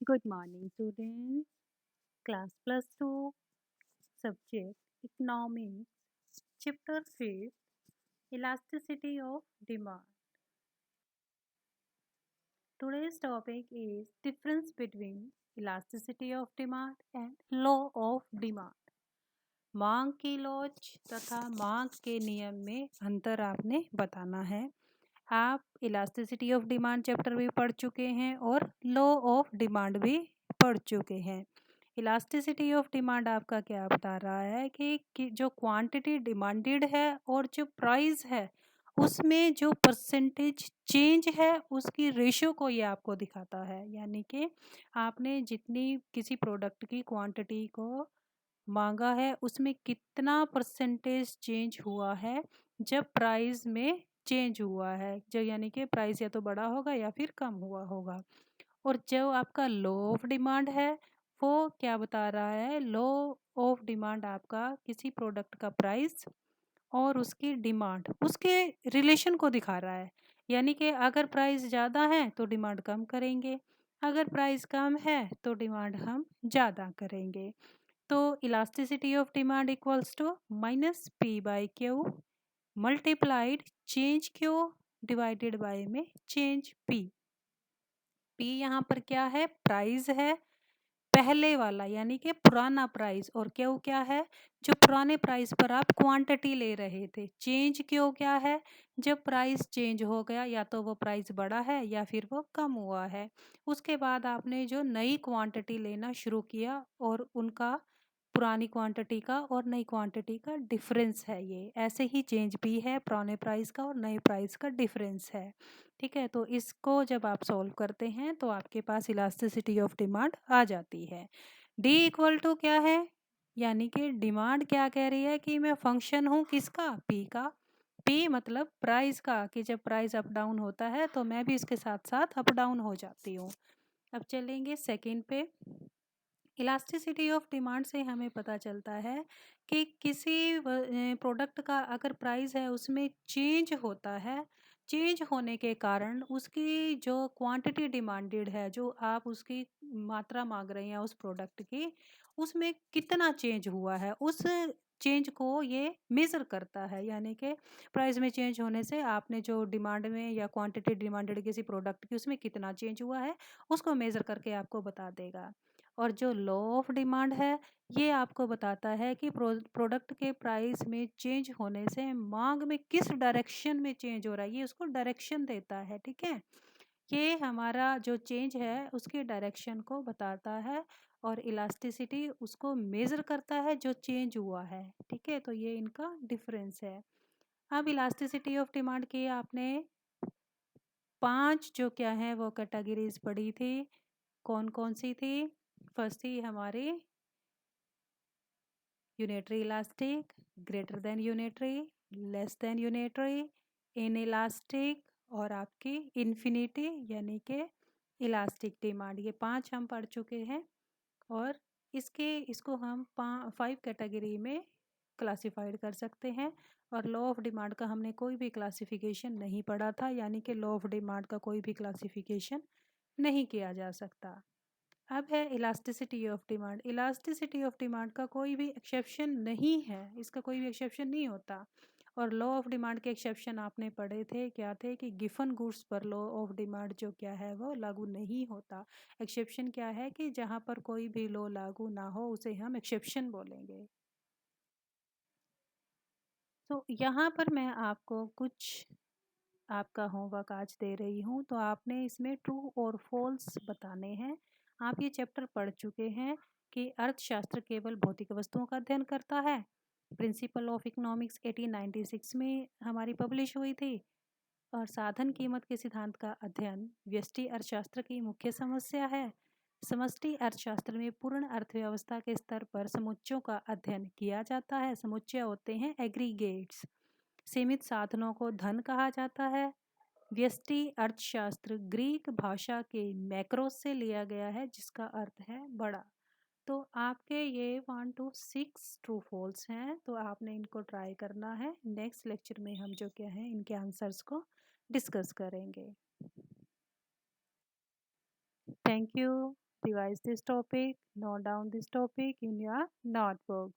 Good morning, students. Class plus 2, subject Economics, chapter 5, Elasticity of Demand. Today's topic is difference between elasticity of demand and law of demand. मांग की laws तथा मांग के नियम में अंतर आपने बताना है। आप इलास्टिसिटी ऑफ डिमांड चैप्टर भी पढ़ चुके हैं और लॉ ऑफ डिमांड भी पढ़ चुके हैं। इलास्टिसिटी ऑफ डिमांड आपका क्या बता रहा है कि जो क्वांटिटी डिमांडेड है और जो प्राइस है उसमें जो परसेंटेज चेंज है उसकी रेशियो को ये आपको दिखाता है। यानी कि आपने जितनी किसी प्रोडक्ट की क्वांटिटी को मांगा है उसमें कितना परसेंटेज चेंज हुआ है जब प्राइस में चेंज हुआ है, जो यानी कि प्राइस या तो बड़ा होगा या फिर कम हुआ होगा। और जो आपका लॉ ऑफ डिमांड है वो क्या बता रहा है, लॉ ऑफ डिमांड आपका किसी प्रोडक्ट का प्राइस और उसकी डिमांड उसके रिलेशन को दिखा रहा है। यानी कि अगर प्राइस ज़्यादा है तो डिमांड कम करेंगे, अगर प्राइस कम है तो डिमांड हम ज़्यादा करेंगे। तो elasticity of demand equals to minus P by Q multiplied change Q divided by में चेंज पी। पी यहाँ पर क्या है, प्राइस है पहले वाला यानी कि पुराना प्राइस, और क्यू क्या है, जो पुराने प्राइस पर आप क्वांटिटी ले रहे थे। चेंज क्यू क्या है, जब प्राइस चेंज हो गया या तो वो प्राइस बढ़ा है या फिर वो कम हुआ है, उसके बाद आपने जो नई क्वांटिटी लेना शुरू किया और उनका पुरानी क्वांटिटी का और नई क्वांटिटी का डिफरेंस है। ये ऐसे ही चेंज भी है, पुराने प्राइस का और नए प्राइस का डिफरेंस है। ठीक है, तो इसको जब आप सॉल्व करते हैं तो आपके पास इलास्टिसिटी ऑफ डिमांड आ जाती है। डी इक्वल टू क्या है, यानी कि डिमांड क्या कह रही है कि मैं फंक्शन हूँ किसका, पी का। पी मतलब प्राइस का, कि जब प्राइस अप डाउन होता है तो मैं भी इसके साथ साथ अप डाउन हो जाती हूँ। अब चलेंगे सेकंड पे। इलास्टिसिटी ऑफ डिमांड से हमें पता चलता है कि किसी प्रोडक्ट का अगर प्राइस है उसमें चेंज होता है, चेंज होने के कारण उसकी जो क्वांटिटी डिमांडेड है, जो आप उसकी मात्रा मांग रहे हैं उस प्रोडक्ट की, उसमें कितना चेंज हुआ है उस चेंज को ये मेज़र करता है। यानी कि प्राइस में चेंज होने से आपने जो डिमांड में या क्वांटिटी डिमांडेड किसी प्रोडक्ट की उसमें कितना चेंज हुआ है उसको मेज़र करके आपको बता देगा। और जो लॉ ऑफ डिमांड है ये आपको बताता है कि प्रोडक्ट के प्राइस में चेंज होने से मांग में किस डायरेक्शन में चेंज हो रहा है, ये उसको डायरेक्शन देता है। ठीक है, ये हमारा जो चेंज है उसके डायरेक्शन को बताता है और इलास्टिसिटी उसको मेज़र करता है जो चेंज हुआ है। ठीक है, तो ये इनका डिफरेंस है। अब इलास्टिसिटी ऑफ डिमांड की आपने 5 जो क्या है वो कैटेगरीज पढ़ी थी, कौन कौन सी थी। फर्स्ट थी हमारी unitary elastic, greater than unitary, less than unitary, in elastic और आपकी इन्फिनिटी यानी कि इलास्टिक डिमांड। ये 5 हम पढ़ चुके हैं और इसको हम 5 कैटेगरी में क्लासिफाइड कर सकते हैं। और लॉ ऑफ डिमांड का हमने कोई भी क्लासिफिकेशन नहीं पढ़ा था, यानी कि लॉ ऑफ डिमांड का कोई भी क्लासिफिकेशन नहीं किया जा सकता। अब है elasticity of demand. Elasticity of demand का कोई भी एक्सेप्शन नहीं है, इसका कोई भी एक्सेप्शन नहीं होता। और लॉ ऑफ डिमांड के एक्सेप्शन आपने पढ़े थे, क्या थे कि गिफन गुड्स पर लॉ ऑफ डिमांड जो क्या है वो लागू नहीं होता। एक्सेप्शन क्या है कि जहाँ पर कोई भी लॉ लागू ना हो उसे हम एक्सेप्शन बोलेंगे। तो यहाँ पर मैं आपको कुछ आपका होमवर्क आज दे रही हूँ, तो आपने इसमें ट्रू और फॉल्स बताने हैं। आप ये चैप्टर पढ़ चुके हैं कि अर्थशास्त्र केवल भौतिक वस्तुओं का अध्ययन करता है। प्रिंसिपल ऑफ इकोनॉमिक्स 1896 में हमारी पब्लिश हुई थी। और साधन कीमत के सिद्धांत का अध्ययन व्यष्टि अर्थशास्त्र की मुख्य समस्या है। समष्टि अर्थशास्त्र में पूर्ण अर्थव्यवस्था के स्तर पर समुच्चयों का अध्ययन किया जाता है। समुच्चय होते हैं एग्रीगेट्स। सीमित साधनों को धन कहा जाता है। व्यष्टि अर्थशास्त्र ग्रीक भाषा के मैक्रोस से लिया गया है जिसका अर्थ है बड़ा। तो आपके ये 1 to 6 ट्रू फॉल्स हैं, तो आपने इनको ट्राई करना है। नेक्स्ट लेक्चर में हम जो क्या है इनके आंसर्स को डिस्कस करेंगे। Thank you. revise this topic, note down this topic in your notebooks.